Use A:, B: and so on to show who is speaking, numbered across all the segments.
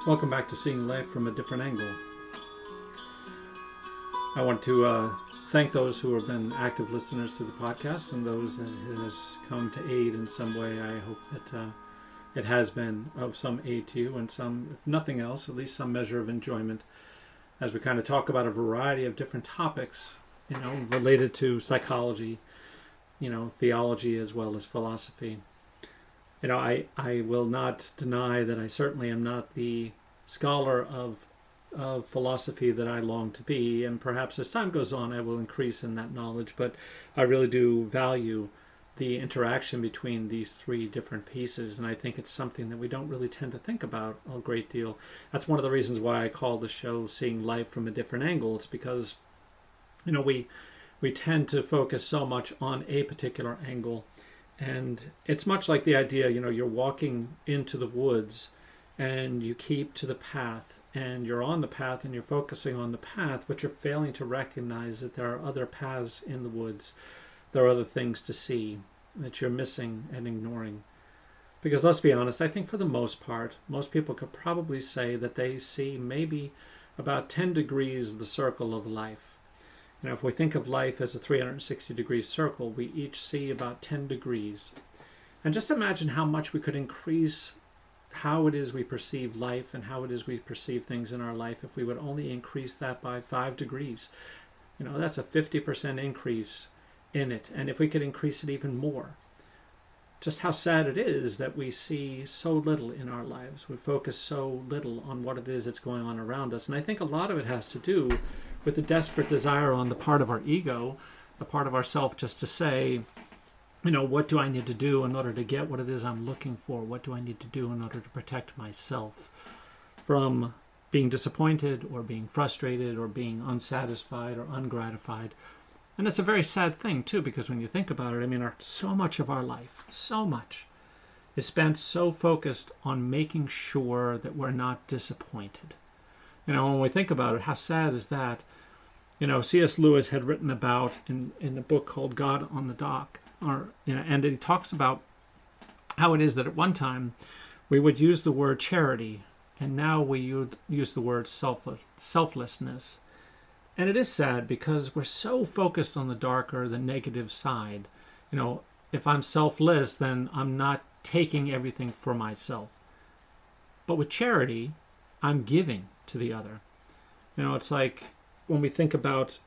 A: Welcome back to Seeing Life from a Different Angle. I want to thank those who have been active listeners to the podcast and those that it has come to aid in some way. I hope that it has been of some aid to you and some, if nothing else, at least some measure of enjoyment as we kind of talk about a variety of different topics, related to psychology, theology as well as philosophy. I will not deny that I certainly am not the scholar of philosophy that I long to be, and perhaps as time goes on I will increase in that knowledge, but I really do value the interaction between these three different pieces, and I think it's something that we don't really tend to think about a great deal. That's one of the reasons why I call the show Seeing Life from a Different Angle. It's because, we tend to focus so much on a particular angle. And it's much like the idea, you're walking into the woods and you keep to the path and you're on the path and you're focusing on the path, but you're failing to recognize that there are other paths in the woods. There are other things to see that you're missing and ignoring. Because let's be honest, I think for the most part, most people could probably say that they see maybe about 10 degrees of the circle of life. If we think of life as a 360-degree circle, we each see about 10 degrees. And just imagine how much we could increase how it is we perceive life and how it is we perceive things in our life if we would only increase that by 5 degrees. That's a 50% increase in it. And if we could increase it even more, just how sad it is that we see so little in our lives. We focus so little on what it is that's going on around us. And I think a lot of it has to do with the desperate desire on the part of our ego, the part of ourself, just to say, what do I need to do in order to get what it is I'm looking for? What do I need to do in order to protect myself from being disappointed or being frustrated or being unsatisfied or ungratified? And it's a very sad thing, too, because when you think about it, so much of our life, so much, is spent so focused on making sure that we're not disappointed. When we think about it, how sad is that? C.S. Lewis had written about in a book called God on the Dock, and he talks about how it is that at one time we would use the word charity, and now we would use the word selflessness. And it is sad because we're so focused on the darker, the negative side. If I'm selfless, then I'm not taking everything for myself. But with charity, I'm giving to the other. It's like when we think about,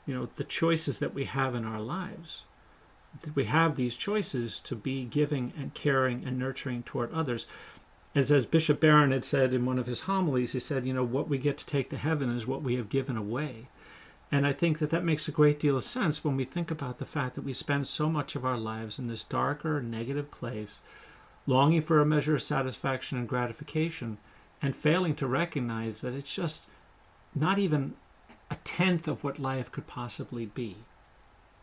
A: the choices that we have in our lives. We have these choices to be giving and caring and nurturing toward others. As Bishop Barron had said in one of his homilies, he said, what we get to take to heaven is what we have given away. And I think that makes a great deal of sense when we think about the fact that we spend so much of our lives in this darker, negative place, longing for a measure of satisfaction and gratification, and failing to recognize that it's just not even a tenth of what life could possibly be.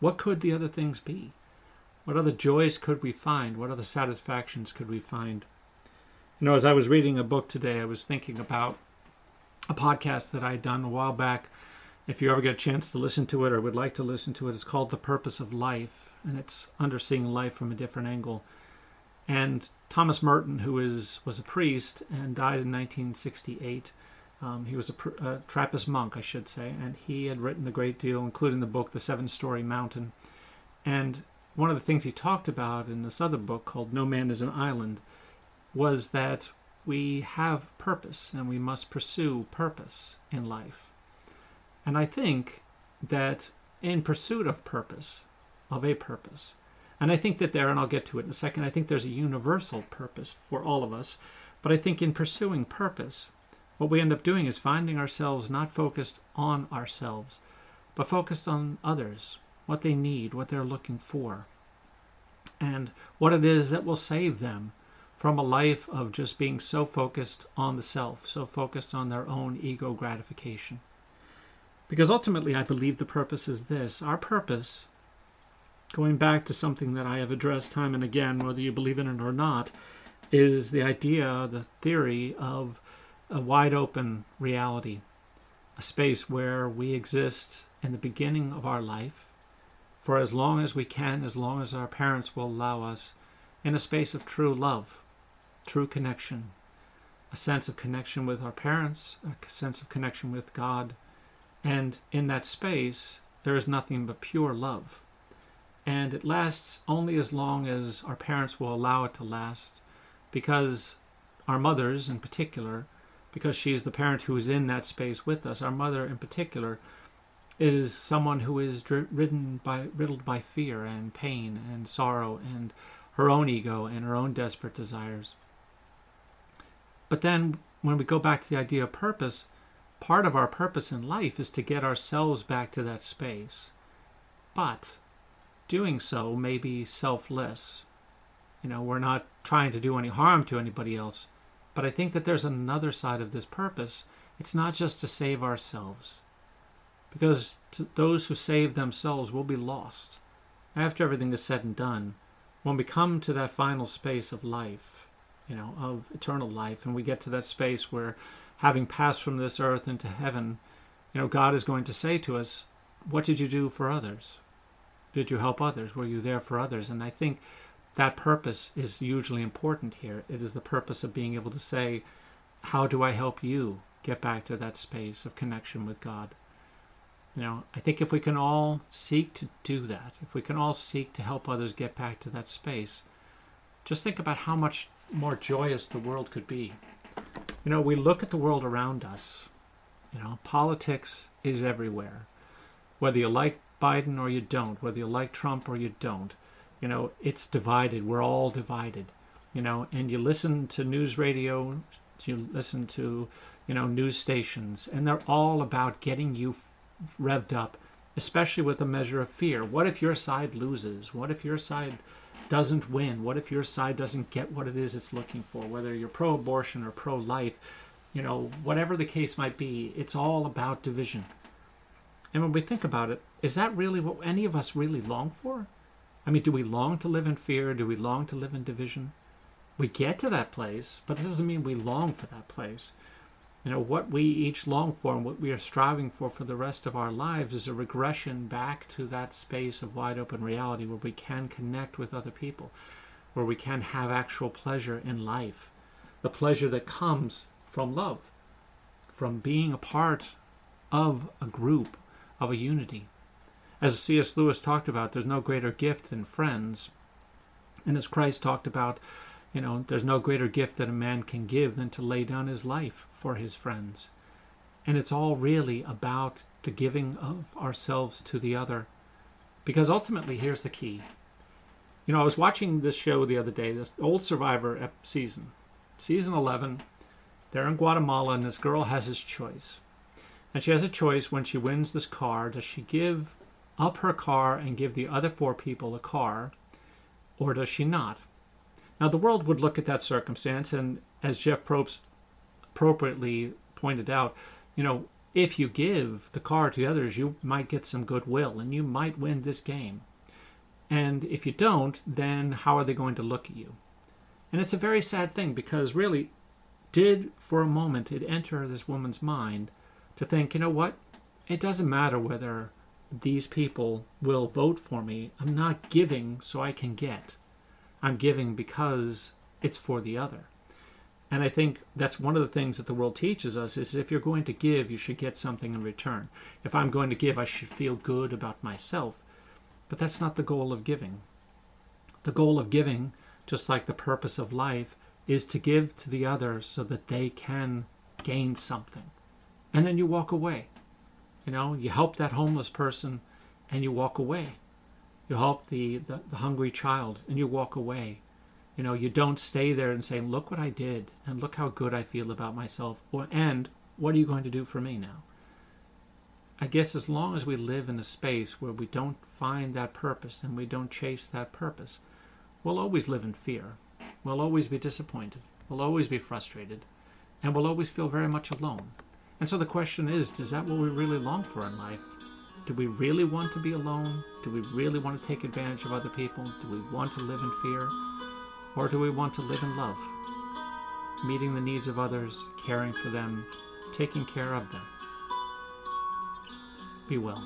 A: What could the other things be? What other joys could we find? What other satisfactions could we find? As I was reading a book today, I was thinking about a podcast that I had done a while back. If you ever get a chance to listen to it or would like to listen to it, it's called The Purpose of Life, and it's under seeing life from a different angle. And Thomas Merton, who was a priest and died in 1968, he was a Trappist monk, I should say, and he had written a great deal, including the book The Seven-Story Mountain. And one of the things he talked about in this other book called No Man is an Island was that we have purpose and we must pursue purpose in life. And I think that in pursuit of purpose, and I think that and I'll get to it in a second, I think there's a universal purpose for all of us, but I think in pursuing purpose, what we end up doing is finding ourselves not focused on ourselves, but focused on others, what they need, what they're looking for, and what it is that will save them from a life of just being so focused on the self, so focused on their own ego gratification. Because ultimately, I believe the purpose is this. Our purpose, going back to something that I have addressed time and again, whether you believe in it or not, is the idea, the theory of a wide open reality, a space where we exist in the beginning of our life for as long as we can, as long as our parents will allow us, in a space of true love, true connection, a sense of connection with our parents, a sense of connection with God. And in that space, there is nothing but pure love. And it lasts only as long as our parents will allow it to last, because our mothers in particular, because she is the parent who is in that space with us, our mother in particular is someone who is riddled by fear and pain and sorrow and her own ego and her own desperate desires. But then when we go back to the idea of purpose, part of our purpose in life is to get ourselves back to that space. But doing so may be selfless. We're not trying to do any harm to anybody else. But I think that there's another side of this purpose. It's not just to save ourselves. Because those who save themselves will be lost. After everything is said and done, when we come to that final space of life, of eternal life, and we get to that space where, having passed from this earth into heaven, God is going to say to us, what did you do for others? Did you help others? Were you there for others? And I think that purpose is hugely important here. It is the purpose of being able to say, how do I help you get back to that space of connection with God? I think if we can all seek to do that, if we can all seek to help others get back to that space, just think about how much more joyous the world could be. We look at the world around us. Politics is everywhere. Whether you like Biden or you don't, whether you like Trump or you don't, it's divided. We're all divided. And you listen to news radio, you listen to, news stations, and they're all about getting you revved up, especially with a measure of fear. What if your side loses? What if your side doesn't win? What if your side doesn't get what it is it's looking for? Whether you're pro-abortion or pro-life, whatever the case might be, it's all about division. And when we think about it, is that really what any of us really long for? I mean, do we long to live in fear? Do we long to live in division? We get to that place, but this doesn't mean we long for that place. What we each long for and what we are striving for the rest of our lives is a regression back to that space of wide open reality where we can connect with other people, where we can have actual pleasure in life, the pleasure that comes from love, from being a part of a group, of a unity. As C.S. Lewis talked about, there's no greater gift than friends. And as Christ talked about, there's no greater gift that a man can give than to lay down his life for his friends. And it's all really about the giving of ourselves to the other. Because ultimately, here's the key. I was watching this show the other day, this old Survivor season 11. They're in Guatemala, and this girl has this choice. And she has a choice when she wins this car. Does she give up her car and give the other 4 people a car, or does she not? Now, the world would look at that circumstance, and as Jeff Probst appropriately pointed out, if you give the car to the others, you might get some goodwill, and you might win this game. And if you don't, then how are they going to look at you? And it's a very sad thing, because really, did for a moment it enter this woman's mind to think, what? It doesn't matter whether these people will vote for me. I'm not giving so I can get. I'm giving because it's for the other. And I think that's one of the things that the world teaches us is if you're going to give, you should get something in return. If I'm going to give, I should feel good about myself. But that's not the goal of giving. The goal of giving, just like the purpose of life, is to give to the other so that they can gain something. And then you walk away. You help that homeless person and you walk away. You help the hungry child and you walk away. You don't stay there and say, look what I did and look how good I feel about myself. And what are you going to do for me now? I guess as long as we live in a space where we don't find that purpose and we don't chase that purpose, we'll always live in fear. We'll always be disappointed. We'll always be frustrated. And we'll always feel very much alone. And so the question is that what we really long for in life? Do we really want to be alone? Do we really want to take advantage of other people? Do we want to live in fear? Or do we want to live in love? Meeting the needs of others, caring for them, taking care of them. Be well.